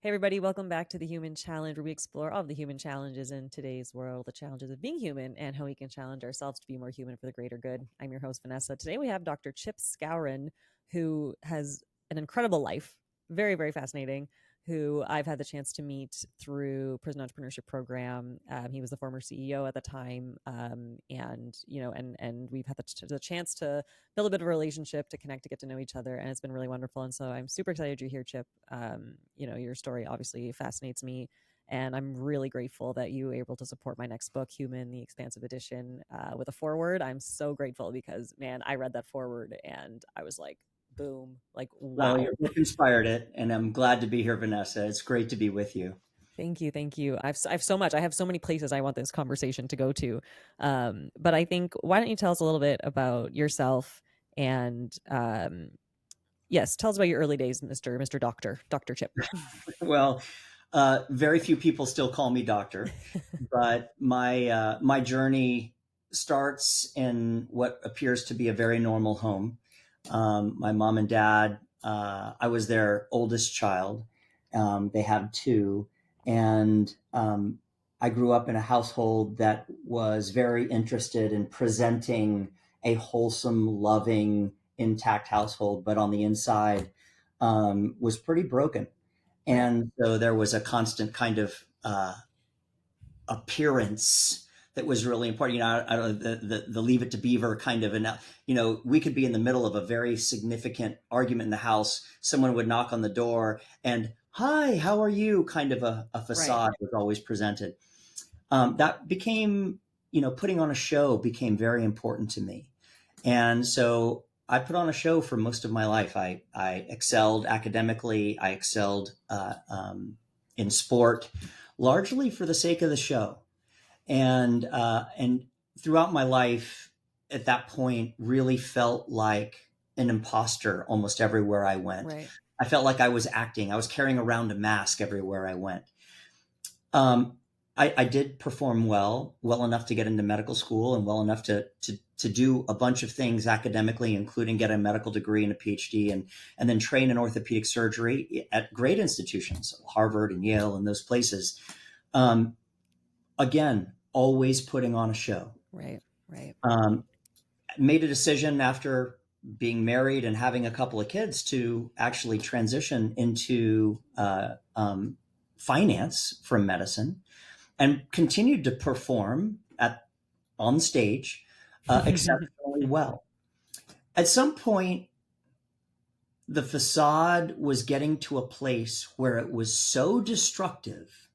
Hey, everybody, welcome back to the Human Challenge, where we explore all of the human challenges in today's world, the challenges of being human, and how we can challenge ourselves to be more human for the greater good. I'm your host, Vanessa. Today, we have Dr. Chip Skowron, who has an incredible life, very, very fascinating, who I've had the chance to meet through Prison Entrepreneurship Program. He was the former CEO at the time, and we've had the chance to build a bit of a relationship, to connect, to get to know each other, and it's been really wonderful. And so I'm super excited you're here, Chip. Your story obviously fascinates me, and I'm really grateful that you were able to support my next book, Human: The Expansive Edition, with a foreword. I'm so grateful because, man, I read that foreword and I was like, boom, like, Well, wow. your book inspired it, and I'm glad to be here, Vanessa. It's great to be with you. Thank you, thank you. I've so much. I have so many places I want this conversation to go to. But I think, why don't you tell us a little bit about yourself and yes, tell us about your early days, Mister Doctor Chip. Well, very few people still call me doctor, but my journey starts in what appears to be a very normal home. My mom and dad, I was their oldest child. They have two, and I grew up in a household that was very interested in presenting a wholesome, loving, intact household, but on the inside was pretty broken. Right. And so there was a constant kind of appearance that was really important. I don't know, the Leave It to Beaver kind of, and we could be in the middle of a very significant argument in the house. Someone would knock on the door, and "Hi, how are you?" Kind of a Right. facade was always presented. That became, putting on a show became very important to me. And so I put on a show for most of my life. I excelled academically. I excelled in sport, largely for the sake of the show. And throughout my life, at that point, really felt like an imposter almost everywhere I went. Right. I felt like I was acting. I was carrying around a mask everywhere I went. Um, I did perform well enough to get into medical school and well enough to do a bunch of things academically, including get a medical degree and a PhD, and then train in orthopedic surgery at great institutions, Harvard and Yale and those places. Um, Again, always putting on a show. Right. Right. Um, Made a decision after being married and having a couple of kids to actually transition into finance from medicine, and continued to perform on stage exceptionally well. At some point, the facade was getting to a place where it was so destructive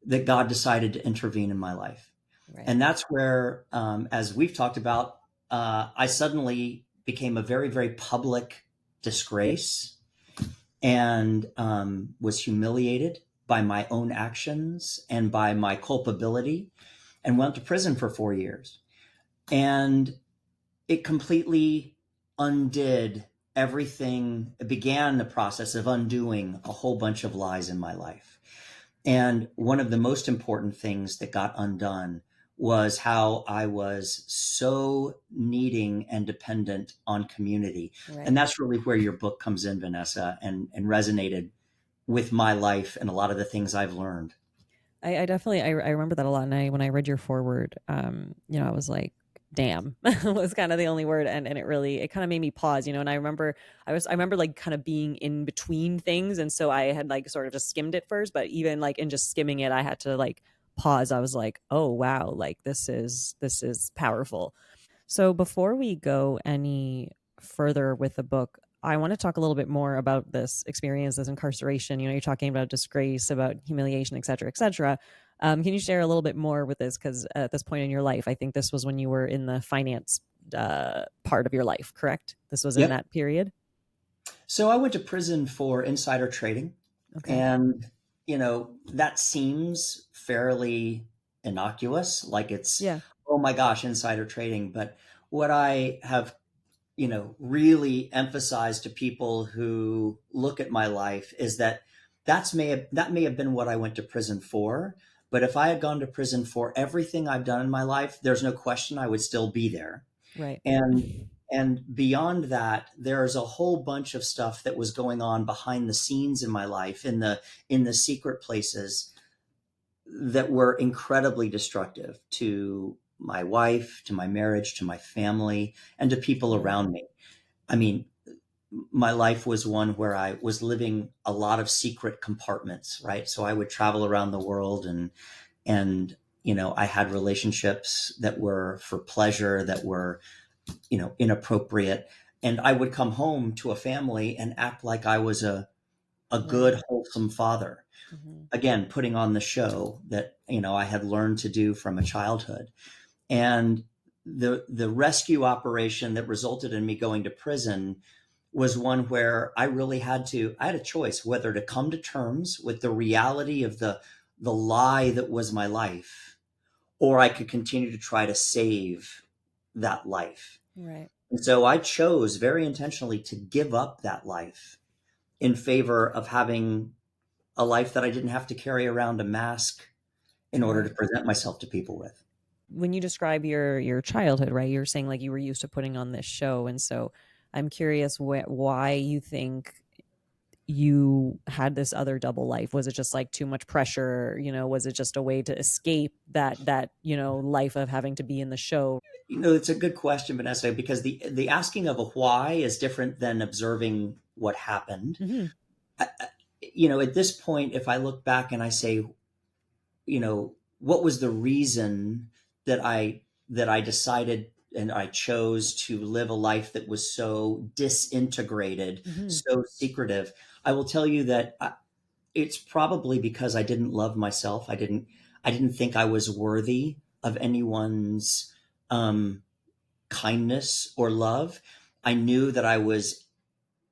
that God decided to intervene in my life. Right. And that's where, as we've talked about, I suddenly became a very, very public disgrace, and was humiliated by my own actions and by my culpability, and went to prison for 4 years. And it completely undid everything. It began the process of undoing a whole bunch of lies in my life. And one of the most important things that got undone was how I was so needing and dependent on community. And Right. that's really where your book comes in, Vanessa, and resonated with my life and a lot of the things I've learned. I definitely I remember that a lot. And when I read your foreword, I was like, damn, was kind of the only word. And it kind of made me pause, and I remember like kind of being in between things. And so I had like sort of just skimmed it first, but even like in just skimming it, I had to like pause. I was like, oh wow, like this is powerful. So before we go any further with the book, I want to talk a little bit more about this experience, this incarceration. You're talking about disgrace, about humiliation, et cetera, et cetera. Can you share a little bit more with this? Because at this point in your life, I think this was when you were in the finance part of your life, correct? This was in Yep. that period. So I went to prison for insider trading. Okay. And, that seems fairly innocuous, like it's, Yeah. oh my gosh, insider trading. But what I have, really emphasized to people who look at my life is that that may have been what I went to prison for. But if I had gone to prison for everything I've done in my life, there's no question I would still be there. Right. And And beyond that, there's a whole bunch of stuff that was going on behind the scenes in my life, in the secret places, that were incredibly destructive to my wife, to my marriage, to my family, and to people Mm, around me. I mean, my life was one where I was living a lot of secret compartments, right? So I would travel around the world, and I had relationships that were for pleasure, that were, inappropriate. And I would come home to a family and act like I was a right. good, wholesome father. Hmm. Again, putting on the show that, I had learned to do from a childhood. And the rescue operation that resulted in me going to prison was one where I had a choice whether to come to terms with the reality of the lie that was my life, or I could continue to try to save that life. Right. And so I chose very intentionally to give up that life in favor of having a life that I didn't have to carry around a mask in order to Right. present myself to people with. When you describe your childhood, right, you're saying like you were used to putting on this show, and so I'm curious why you think you had this other double life. Was it just like too much pressure? Was it just a way to escape that life of having to be in the show? It's a good question, Vanessa, because the asking of a why is different than observing what happened. Hmm. I, at this point, if I look back and I say, what was the reason that I decided and I chose to live a life that was so disintegrated, Hmm. so secretive, I will tell you that it's probably because I didn't love myself. I didn't think I was worthy of anyone's um, kindness or love. I knew that I was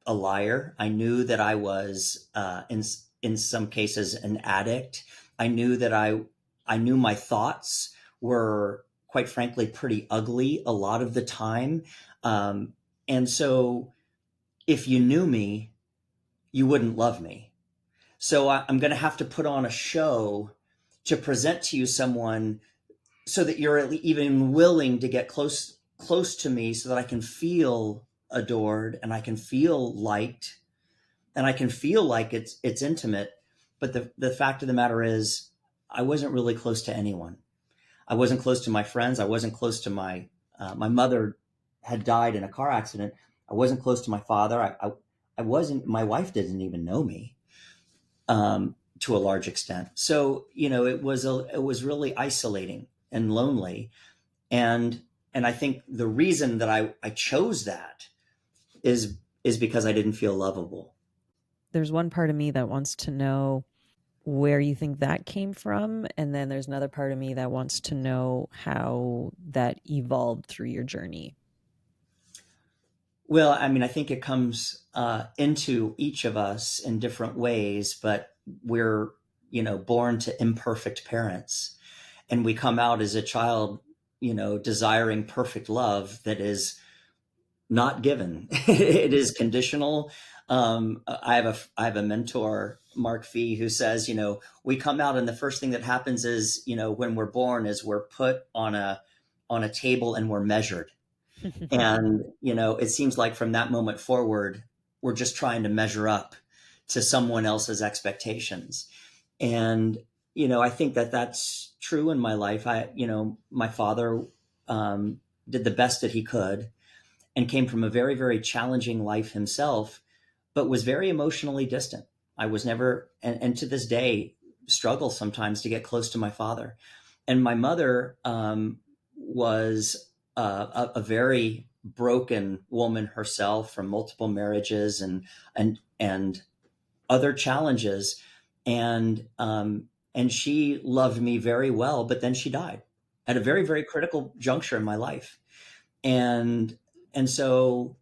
a liar. I knew that I was, in some cases, an addict. I knew that I knew my thoughts were, quite frankly, pretty ugly a lot of the time. Um, and so, if you knew me, you wouldn't love me. So I'm going to have to put on a show to present to you someone so that you're even willing to get close to me, so that I can feel adored and I can feel liked and I can feel like it's intimate. But the fact of the matter is, I wasn't really close to anyone. I wasn't close to my friends. I wasn't close to my mother had died in a car accident. I wasn't close to my father. I wasn't. My wife didn't even know me, to a large extent. So it was really isolating and lonely. And I think the reason that I chose that is because I didn't feel lovable. There's one part of me that wants to know where you think that came from, and then there's another part of me that wants to know how that evolved through your journey. Well, I mean, I think it comes into each of us in different ways, but we're born to imperfect parents, and we come out as a child, desiring perfect love that is not given. It is conditional. I have a mentor, Mark Fee, who says, we come out and the first thing that happens is, when we're born, is we're put on a table and we're measured. And it seems like from that moment forward, we're just trying to measure up to someone else's expectations. And I think that that's true in my life. My father did the best that he could, and came from a very, very challenging life himself, but was very emotionally distant. I was never, and to this day, struggle sometimes to get close to my father. And my mother was a very broken woman herself, from multiple marriages and other challenges, and she loved me very well, but then she died at a very, very critical juncture in my life. And and so,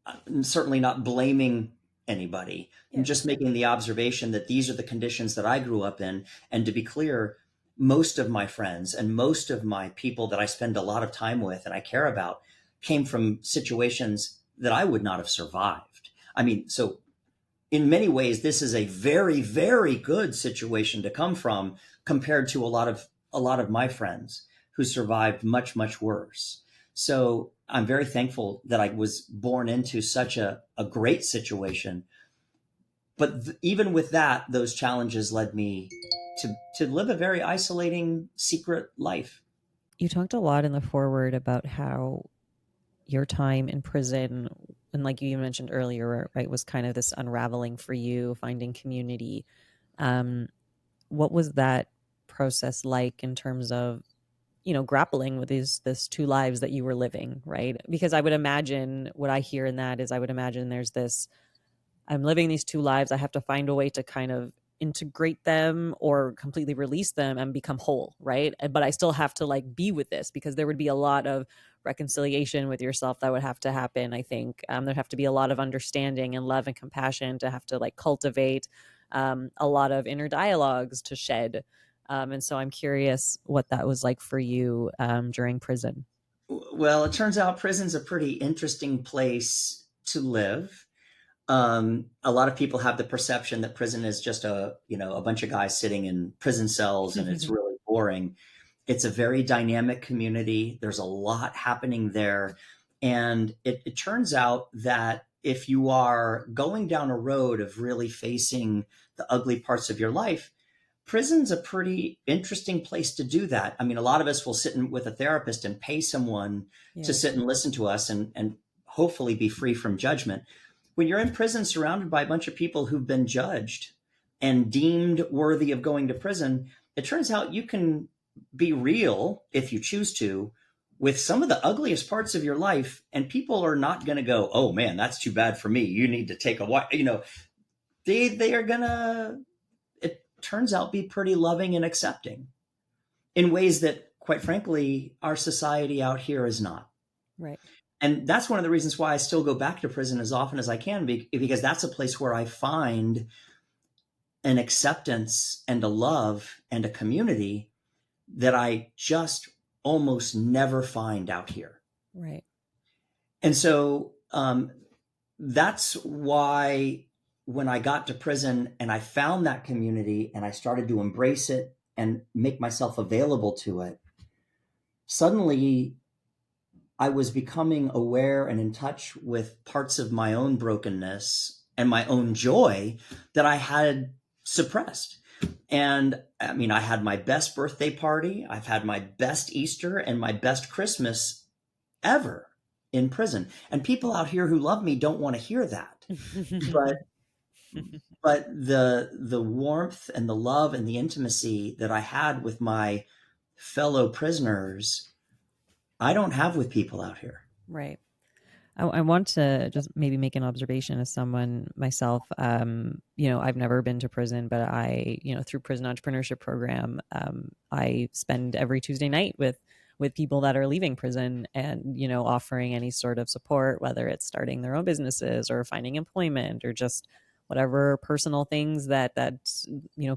I'm certainly not blaming anybody. I'm Yeah. just making the observation that these are the conditions that I grew up in. And to be clear, most of my friends and most of my people that I spend a lot of time with and I care about came from situations that I would not have survived. I mean, so in many ways, this is a very, very good situation to come from, compared to a lot of my friends who survived much, much worse. So I'm very thankful that I was born into such a great situation. But even with that, those challenges led me to live a very isolating, secret life. You talked a lot in the foreword about how your time in prison, and like you mentioned earlier, right, was kind of this unraveling for you, finding community. Um, what was that process like in terms of, grappling with this two lives that you were living, right? Because I would imagine what I hear in that is I would imagine there's this, I'm living these two lives. I have to find a way to kind of integrate them or completely release them and become whole, right? But I still have to like be with this because there would be a lot of reconciliation with yourself that would have to happen. I think there'd have to be a lot of understanding and love and compassion to have to like cultivate, a lot of inner dialogues to shed. And so I'm curious what that was like for you during prison. Well, it turns out prison's a pretty interesting place to live. A lot of people have the perception that prison is just a bunch of guys sitting in prison cells and it's really boring. It's a very dynamic community. There's a lot happening there. And it turns out that if you are going down a road of really facing the ugly parts of your life, prison's a pretty interesting place to do that. I mean, a lot of us will sit with a therapist and pay someone to Yeah. sit and listen to us and hopefully be free from judgment. When you're in prison surrounded by a bunch of people who've been judged and deemed worthy of going to prison, it turns out you can be real if you choose to with some of the ugliest parts of your life, and people are not going to go, oh man, that's too bad for me, you need to take a while. They are gonna, it turns out, be pretty loving and accepting in ways that, quite frankly, our society out here is not. Right. And that's one of the reasons why I still go back to prison as often as I can, because that's a place where I find an acceptance and a love and a community that I just almost never find out here. Right. And so that's why when I got to prison and I found that community and I started to embrace it and make myself available to it, suddenly I was becoming aware and in touch with parts of my own brokenness and my own joy that I had suppressed. And I mean, I had my best birthday party, I've had my best Easter and my best Christmas ever in prison. And people out here who love me don't want to hear that. But but the warmth and the love and the intimacy that I had with my fellow prisoners, I don't have with people out here. Right. I want to just maybe make an observation as someone myself. I've never been to prison, but through prison entrepreneurship program, I spend every Tuesday night with people that are leaving prison and, offering any sort of support, whether it's starting their own businesses or finding employment or just whatever personal things that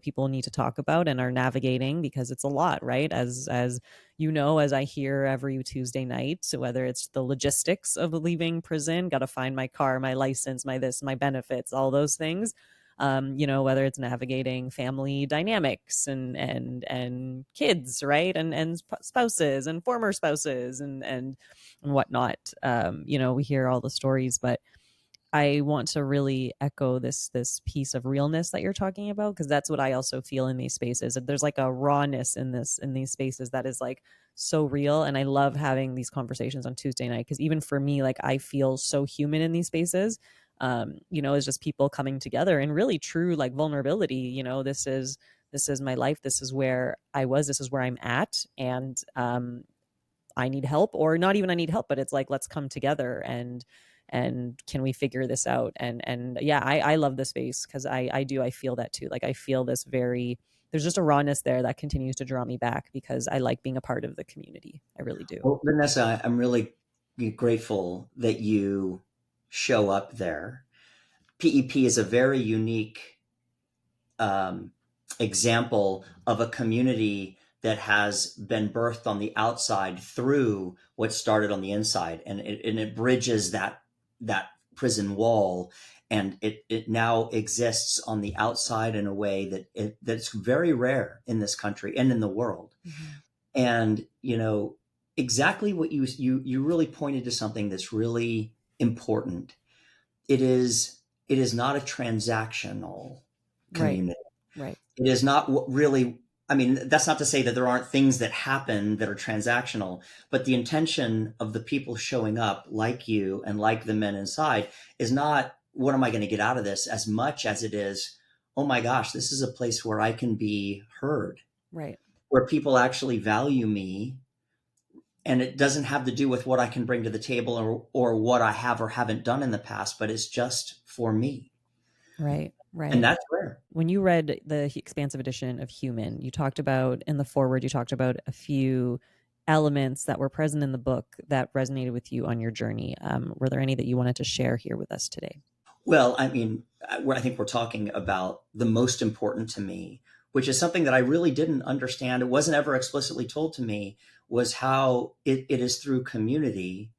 people need to talk about and are navigating, because it's a lot, right? As I hear every Tuesday night, so whether it's the logistics of leaving prison, got to find my car, my license, my this, my benefits, all those things. Whether it's navigating family dynamics and kids, right, and spouses and former spouses and whatnot. We hear all the stories, but I want to really echo this piece of realness that you're talking about, because that's what I also feel in these spaces. There's like a rawness in these spaces that is like so real, and I love having these conversations on Tuesday night, because even for me, like, I feel so human in these spaces. It's just people coming together and really true like vulnerability. This is my life. This is where I was. This is where I'm at, and I need help, or not even I need help, but it's like, let's come together and can we figure this out? And yeah, I love the space because I feel that too. Like, I feel this there's just a rawness there that continues to draw me back because I like being a part of the community. I really do. Well, Vanessa, I'm really grateful that you show up there. PEP is a very unique example of a community that has been birthed on the outside through what started on the inside, and it bridges that prison wall, and it now exists on the outside in a way that's very rare in this country and in the world. Mm-hmm. And exactly what you really pointed to something that's really important. It is not a transactional Right. community. Right. It is not what really, I mean, that's not to say that there aren't things that happen that are transactional, but the intention of the people showing up, like you and like the men inside, is not what am I going to get out of this, as much as it is, oh my gosh, this is a place where I can be heard, Right. where people actually value me. And it doesn't have to do with what I can bring to the table, or what I have or haven't done in the past, but it's just for me. Right. And Right. that's rare. When you read the expansive edition of Human, you talked about in the foreword, you talked about a few elements that were present in the book that resonated with you on your journey. Were there any that you wanted to share here with us today? Well, I mean, I think we're talking about the most important to me, which is something that I really didn't understand. It wasn't ever explicitly told to me, was how it is through community,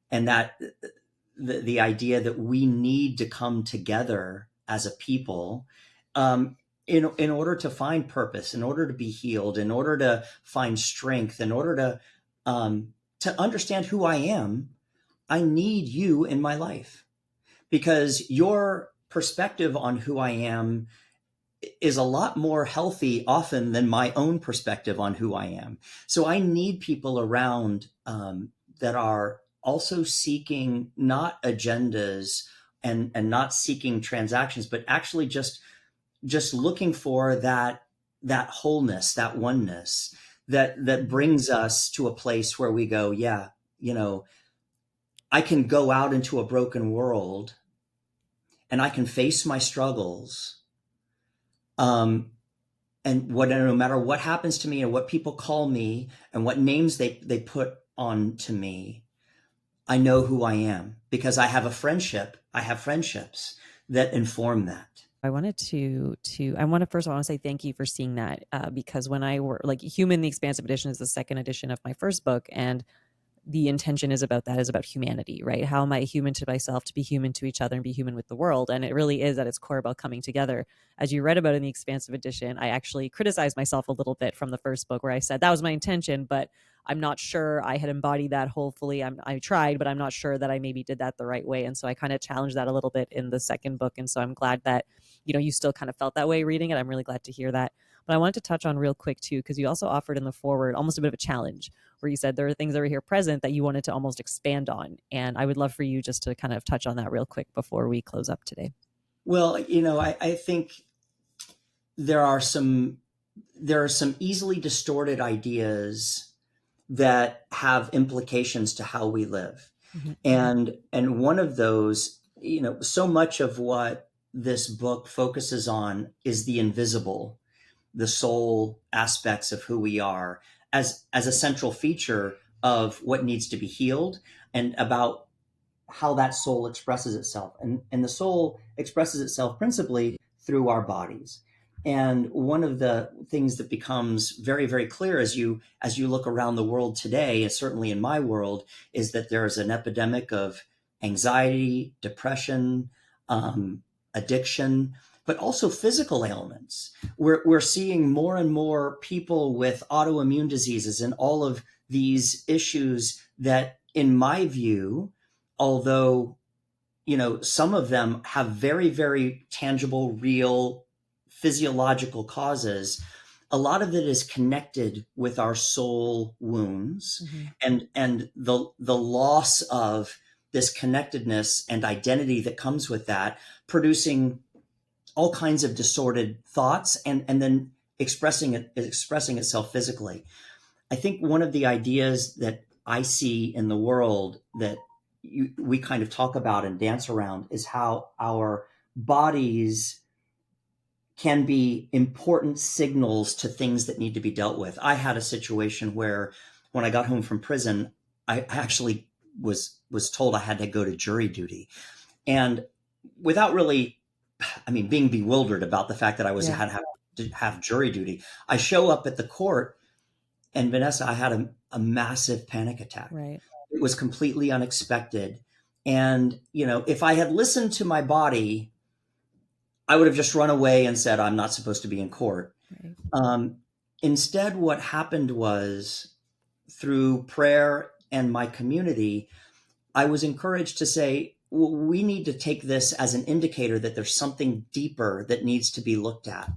and that the idea that we need to come together as a people, in order to find purpose, in order to be healed, in order to find strength, in order to understand who I am. I need you in my life, because your perspective on who I am is a lot more healthy often than my own perspective on who I am. So I need people around, that are also seeking not agendas, and not seeking transactions, but actually just looking for that wholeness, that oneness, that brings us to a place where we go, yeah, you know, I can go out into a broken world and I can face my struggles. Um, and no matter what happens to me and what people call me and what names they put on to me, I know who I am, because I have a friendship. I have friendships that inform that. I want to first of all, I want to say thank you for seeing that, because when I were like Human, the Expansive Edition is the second edition of my first book, and the intention is about that, is about humanity, right? How am I human to myself, to be human to each other, and be human with the world? And it really is at its core about coming together. As you read about in the Expansive Edition, I actually criticized myself a little bit from the first book, where I said that was my intention, but I'm not sure I had embodied that wholly. I tried, but I'm not sure that I maybe did that the right way. And so I kind of challenged that a little bit in the second book. And so I'm glad that, you still kind of felt that way reading it. I'm really glad to hear that. But I wanted to touch on real quick too, because you also offered in the foreword almost a bit of a challenge, where you said there are things that were here present that you wanted to almost expand on. And I would love for you just to kind of touch on that real quick before we close up today. Well, I think there are some easily distorted ideas that have implications to how we live. Mm-hmm. And one of those, so much of what this book focuses on is the invisible, the soul aspects of who we are, as a central feature of what needs to be healed, and about how that soul expresses itself. And the soul expresses itself principally through our bodies. And one of the things that becomes very, very clear as you look around the world today, and certainly in my world, is that there is an epidemic of anxiety, depression, addiction, but also physical ailments. We're seeing more and more people with autoimmune diseases and all of these issues that, in my view, although some of them have very, very tangible, real physiological causes, a lot of it is connected with our soul wounds. Mm-hmm. And the loss of this connectedness and identity that comes with that, producing all kinds of distorted thoughts, and then expressing itself physically. I think one of the ideas that I see in the world that we kind of talk about and dance around is how our bodies can be important signals to things that need to be dealt with. I had a situation where, when I got home from prison, I actually was told I had to go to jury duty, and without really, being bewildered about the fact that I had to have jury duty, I show up at the court, and Vanessa, I had a massive panic attack. Right. It was completely unexpected. And, if I had listened to my body, I would have just run away and said, I'm not supposed to be in court. Right. Instead, what happened was, through prayer and my community, I was encouraged to say, we need to take this as an indicator that there's something deeper that needs to be looked at.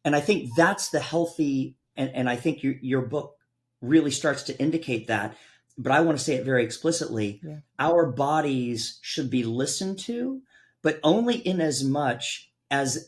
And I think that's the healthy, and I think your book really starts to indicate that. But I want to say it very explicitly. Yeah. Our bodies should be listened to, but only in as much as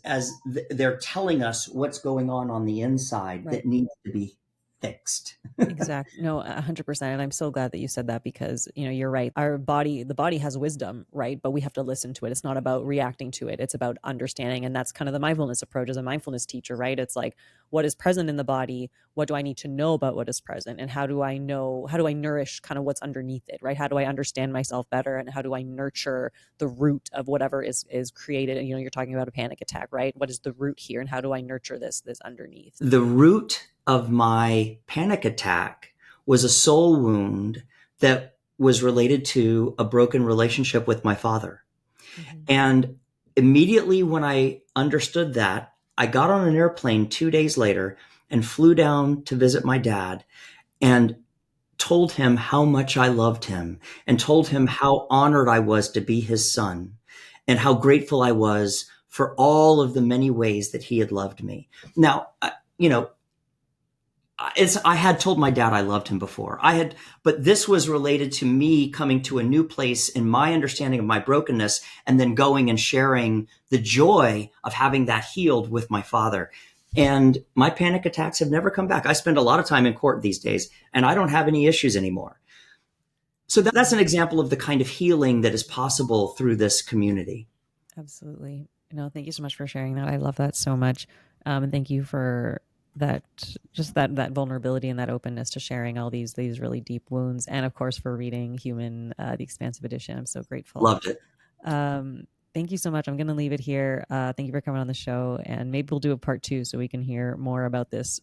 they're telling us what's going on the inside Right. that needs to be fixed. Exactly. No, 100%. And I'm so glad that you said that because, you're right. The body has wisdom, right? But we have to listen to it. It's not about reacting to it. It's about understanding. And that's kind of the mindfulness approach as a mindfulness teacher, right? It's like, what is present in the body? What do I need to know about what is present? And how do I nourish kind of what's underneath it, right? How do I understand myself better? And how do I nurture the root of whatever is created? And, you're talking about a panic attack, right? What is the root here? And how do I nurture this underneath? The root of my panic attack was a soul wound that was related to a broken relationship with my father. Mm-hmm. And immediately when I understood that, I got on an airplane 2 days later and flew down to visit my dad and told him how much I loved him and told him how honored I was to be his son and how grateful I was for all of the many ways that he had loved me. Now, I had told my dad I loved him before. But this was related to me coming to a new place in my understanding of my brokenness and then going and sharing the joy of having that healed with my father. And my panic attacks have never come back. I spend a lot of time in court these days and I don't have any issues anymore. So that's an example of the kind of healing that is possible through this community. Absolutely. No, thank you so much for sharing that. I love that so much. And thank you for that vulnerability and that openness to sharing all these really deep wounds, and of course for reading Human, the expansive edition. I'm so grateful. Loved it. Thank you so much. I'm going to leave it here. Thank you for coming on the show, and maybe we'll do a part 2 so we can hear more about this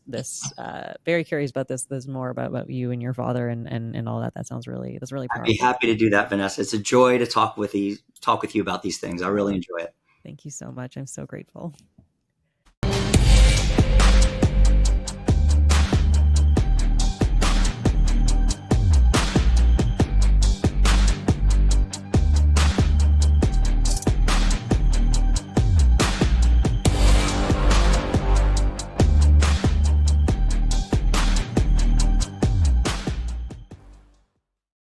very curious about this more about you and your father and all that. That's really powerful. I'd be happy to do that, Vanessa. It's a joy to talk with you about these things. I really enjoy it. Thank you so much. I'm so grateful.